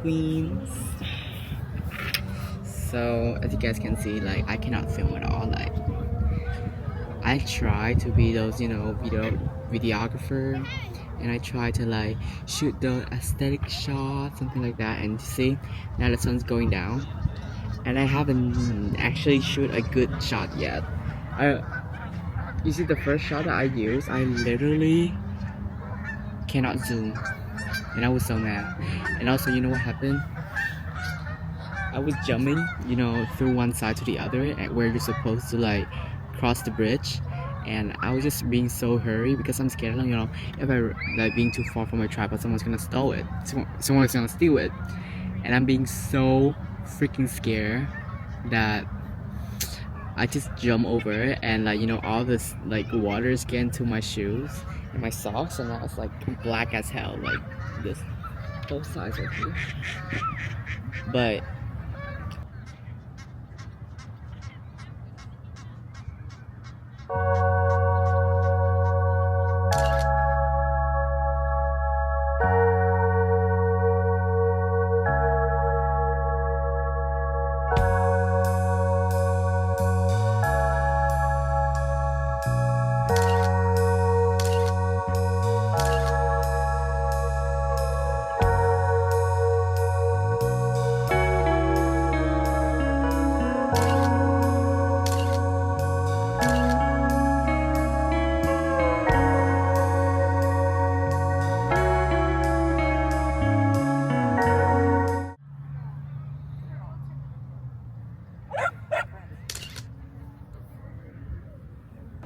queens. So as you guys can see, like I cannot film at all. Like I try to be those, videographer, and I try to like shoot the aesthetic shot, something like that. And see, now the sun's going down, and I haven't actually shoot a good shot yet. You see the first shot that I used, I literally cannot zoom, and I was so mad. And also, you know what happened? I was jumping, through one side to the other, at where you're supposed to like cross the bridge, and I was just being so hurried because I'm scared, if I like being too far from my tripod, someone's gonna steal it. Someone's gonna steal it, and I'm being so freaking scared that I just jump over it, and all this like water is getting to my shoes and my socks, and I was like black as hell, like this both sides right here. But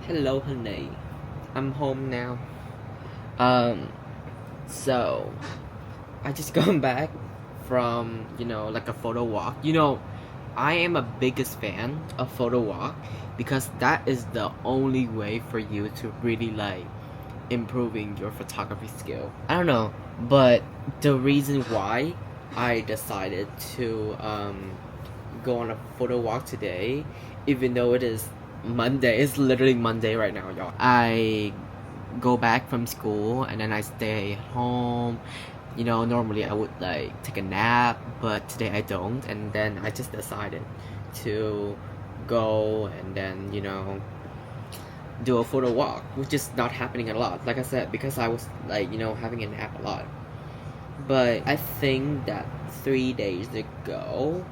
hello, honey. I'm home now. So I just gone back from like a photo walk. I am a biggest fan of photo walk because that is the only way for you to really like improving your photography skill. I don't know, but the reason why I decided to go on a photo walk today, even though it is Monday, it's literally Monday right now, y'all. I go back from school and then I stay at home. Normally I would like take a nap, but today I don't, and then I just decided to go and then do a photo walk, which is not happening a lot, like I said, because I was like having a nap a lot. But I think that 3 days ago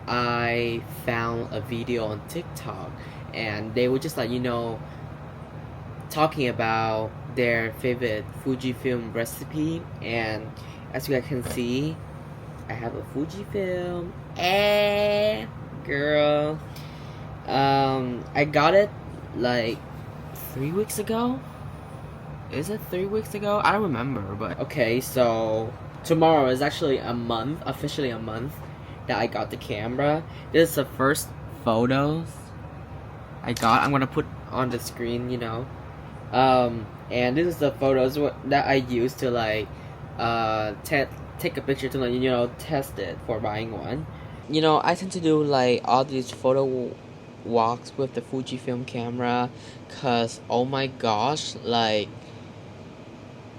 I found a video on TikTok, and they were just like talking about their favorite Fujifilm recipe. And as you guys can see, I have a Fujifilm. Girl, I got it like 3 weeks ago. Is it 3 weeks ago? I don't remember, but okay, so tomorrow is actually officially a month that I got the camera. This is the first photos I got. I'm gonna put on the screen, and this is the photos that I used to like take a picture to like test it for buying one. I tend to do like all these photo walks with the Fujifilm camera, cause oh my gosh, like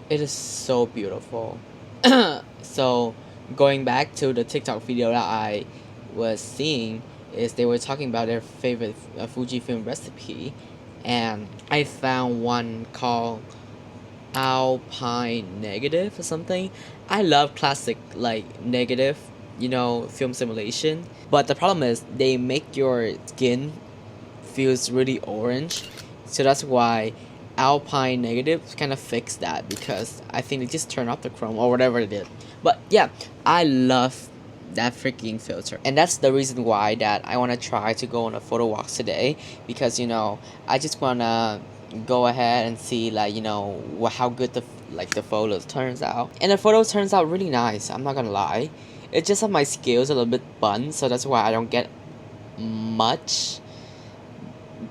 it is so beautiful. So going back to the TikTok video that I was seeing, is they were talking about their favorite Fujifilm recipe, and I found one called Alpine Negative or something. I love classic like negative, film simulation, but the problem is they make your skin feels really orange, so that's why Alpine Negative kind of fixed that, because I think they just turned off the chrome or whatever it did. But yeah, I love that freaking filter, and that's the reason why that I want to try to go on a photo walk today, because I just want to go ahead and see like how good the photos turns out. And the photos turns out really nice, I'm not gonna lie. It's just that my scale's a little bit bunned, so that's why I don't get much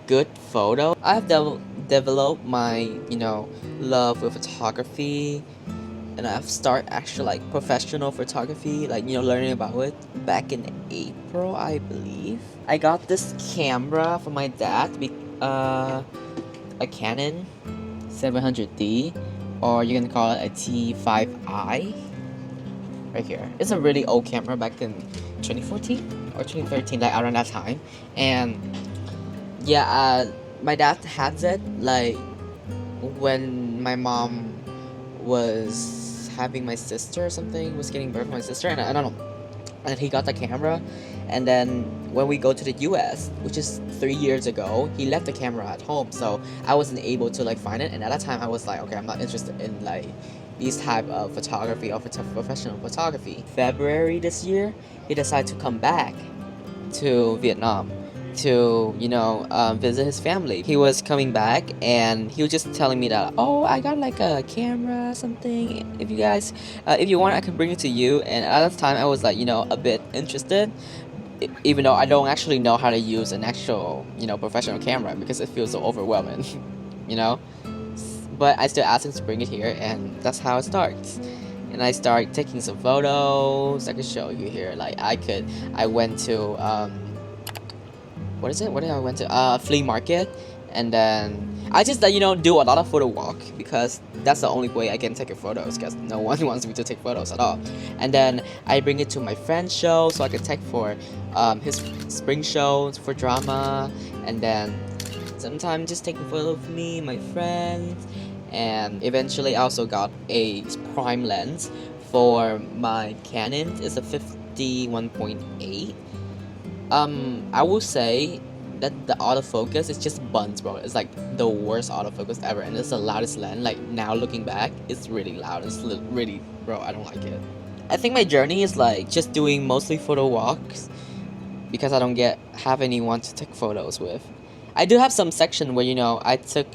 good photo. I have developed my love with photography, and I've started actually like professional photography, like learning about it back in April, I believe. I got this camera from my dad, a Canon 700D, or you can call it a T5i. right here. It's a really old camera back in 2014 or 2013, like around that time. And yeah, my dad has it like when my mom was having my sister or something, was getting birth for my sister, and I don't know. And he got the camera, and then when we go to the US, which is 3 years ago, he left the camera at home, so I wasn't able to like find it. And at that time I was like, okay, I'm not interested in like these type of photography or professional photography. February this year, he decided to come back to Vietnam to visit his family. He was coming back and he was just telling me that, oh, I got like a camera something, if you guys if you want I can bring it to you. And at that time I was like a bit interested, even though I don't actually know how to use an actual professional camera because it feels so overwhelming. you know but I still asked him to bring it here, and that's how it starts. And I start taking some photos. I can show you here. Like I went to what did I went to? Flea market, and then I just do a lot of photo walk because that's the only way I can take photos, because no one wants me to take photos at all. And then I bring it to my friend's show so I can take for his spring shows for drama, and then sometimes just taking photos of me, my friends, and eventually I also got a prime lens for my Canon. It's a 51.8. I will say that the autofocus is just buns, bro. It's like the worst autofocus ever, and it's the loudest lens. Like now looking back, it's really loud. It's really, bro, I don't like it. I think my journey is like just doing mostly photo walks because I don't have anyone to take photos with. I do have some section where I took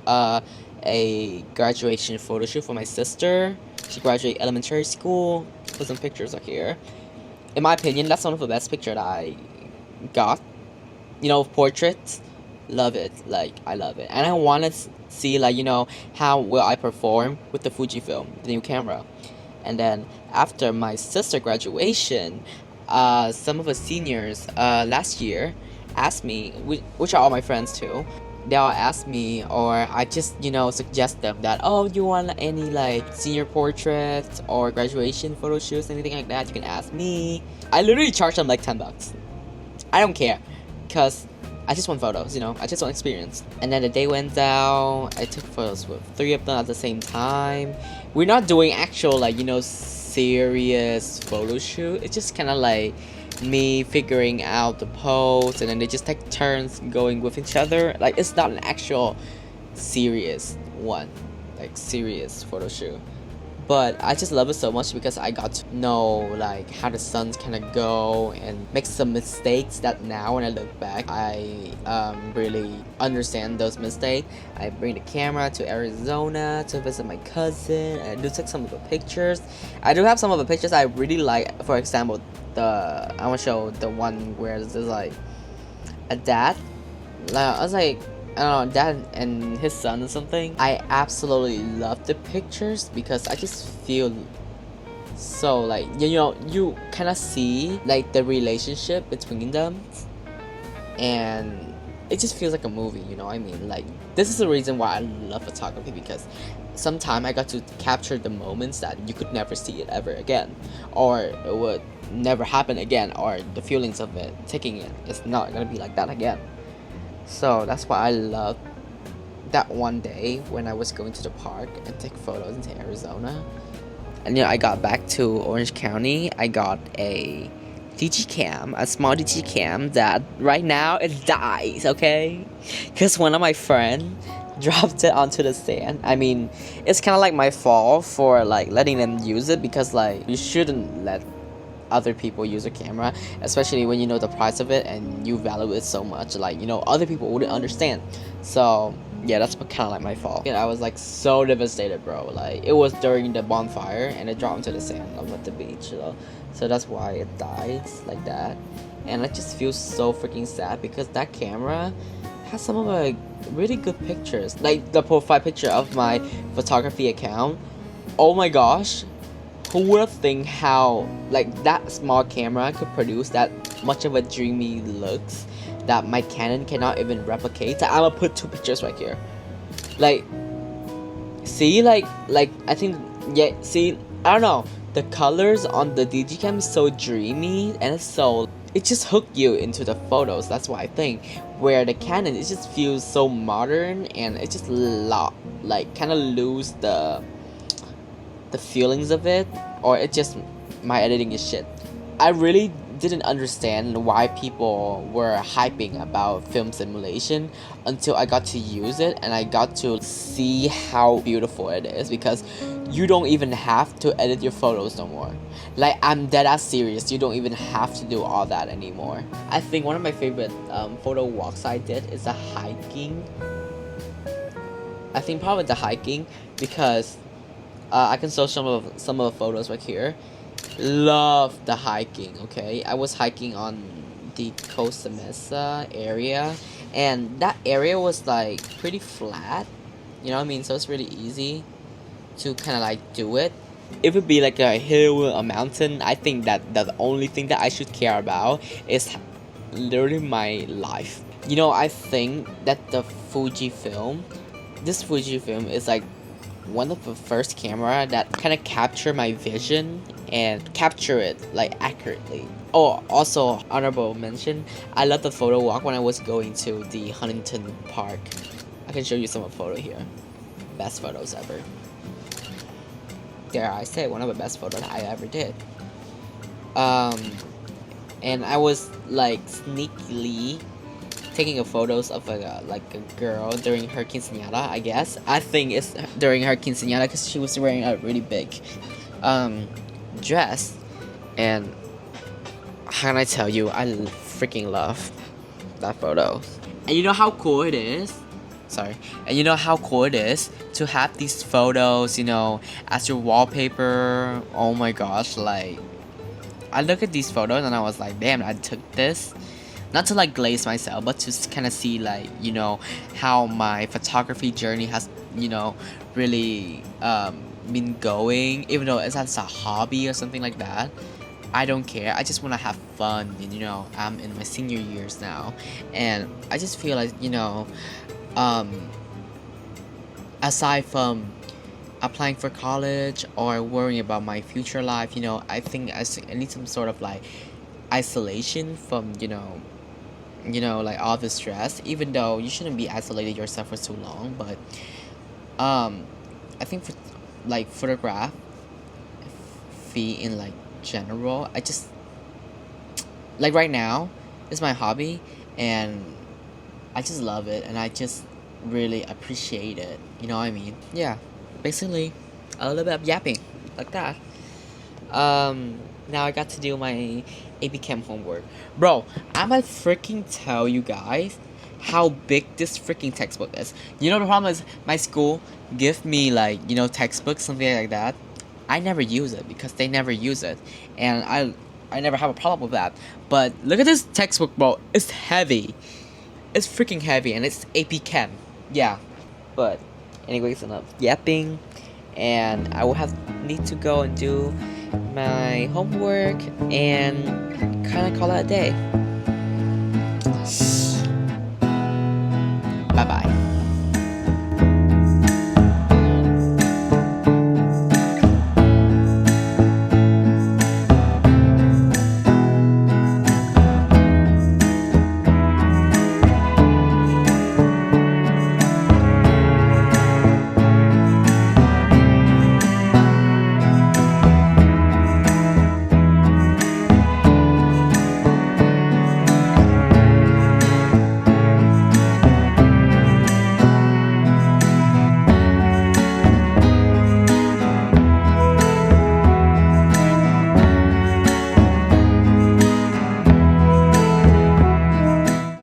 a graduation photo shoot for my sister. She graduated elementary school. Put some pictures up here. In my opinion, that's one of the best pictures that I got. Portraits, love it. Like I love it, and I want to see like how will I perform with the Fujifilm, the new camera. And then after my sister graduation, some of the seniors last year asked me, which are all my friends too, they all ask me, or I just suggest them that, oh, you want any like senior portraits or graduation photo shoots, anything like that, you can ask me. I literally charge them like $10. I don't care, because I just want photos, I just want experience. And then the day went out, I took photos with 3 of them at the same time. We're not doing actual like serious photo shoot. It's just kind of like me figuring out the pose, and then they just take turns going with each other. Like it's not an actual serious one, like serious photo shoot. But I just love it so much because I got to know like how the suns kind of go and make some mistakes that now when I look back, I really understand those mistakes. I bring the camera to Arizona to visit my cousin, and I do take some of the pictures. I do have some of the pictures I really like. For example, I want to show the one where there's like a dad. I was like, I don't know, dad and his son or something. I absolutely love the pictures because I just feel so like you kind of see like the relationship between them, and it just feels like a movie. I mean, like this is the reason why I love photography, because sometimes I got to capture the moments that you could never see it ever again, or it would never happen again, or the feelings of it taking it, it's not gonna be like that again. So that's why I love that one day when I was going to the park and take photos into Arizona. And I got back to Orange County. I got a digicam, a small digicam that right now it dies, okay? Because one of my friends dropped it onto the sand. I mean, it's kind of like my fault for like letting them use it, because like you shouldn't let other people use a camera, especially when you know the price of it and you value it so much. Like other people wouldn't understand. So yeah, that's kind of like my fault. And I was like so devastated, bro. Like it was during the bonfire and it dropped into the sand at the beach, so that's why it died like that. And I just feel so freaking sad because that camera has some of the really good pictures. Like the profile picture of my photography account, oh my gosh, who would have think how like that small camera could produce that much of a dreamy looks that my Canon cannot even replicate. I'm gonna put 2 pictures right here. Like see, like I think, yeah, see, I don't know, The colors on the digicam is so dreamy and it just hooked you into the photos. That's what I think. Where the Canon, it just feels so modern and it just like kind of lose the feelings of it, or it just my editing is shit. I really didn't understand why people were hyping about film simulation until I got to use it and I got to see how beautiful it is, because you don't even have to edit your photos no more. Like, I'm dead ass serious, you don't even have to do all that anymore. I think one of my favorite photo walks I did is the hiking. I think probably the hiking because I can show some of the photos right here. Love the hiking. Okay, I was hiking on the Costa Mesa area, and that area was like pretty flat. You know what I mean? So it's really easy to kind of like do it. If it be like a hill, a mountain, I think that the only thing that I should care about is literally my life. You know, I think that the this Fujifilm is like one of the first camera that kind of capture my vision and capture it like accurately. Oh, also honorable mention, I love the photo walk when I was going to the Huntington Park. I can show you some of the photo here. Best photos ever. Dare I say, one of the best photos I ever did. And I was like sneakily taking a photos of like a girl during her quinceañera, I guess. I think it's during her quinceañera because she was wearing a really big dress, and how can I tell you, I freaking love that photo. And you know how cool it is? Sorry. And you know how cool it is to have these photos, you know, as your wallpaper. Oh my gosh, like, I look at these photos and I was like, damn, I took this. Not to like glaze myself, but to kind of see like, you know, how my photography journey has, you know, really been going. Even though it's as a hobby or something like that, I don't care. I just want to have fun. And, you know, I'm in my senior years now, and I just feel like, you know, aside from applying for college or worrying about my future life, you know, I think I need some sort of like isolation from, you know, like all the stress. Even though you shouldn't be isolated yourself for too long, but I think for like photography in like general, I just like right now it's my hobby and I just love it and I just really appreciate it. You know what I mean? Yeah, basically a little bit of yapping like that. Now I got to do my AP Chem homework. Bro, I'ma freaking tell you guys how big this freaking textbook is. You know, the problem is my school give me like, you know, textbooks, something like that. I never use it because they never use it. And I never have a problem with that. But look at this textbook, bro. It's heavy. It's freaking heavy and it's AP Chem. Yeah. But anyways, enough yapping. And I will need to go and do my homework and kind of call it a day. Bye bye.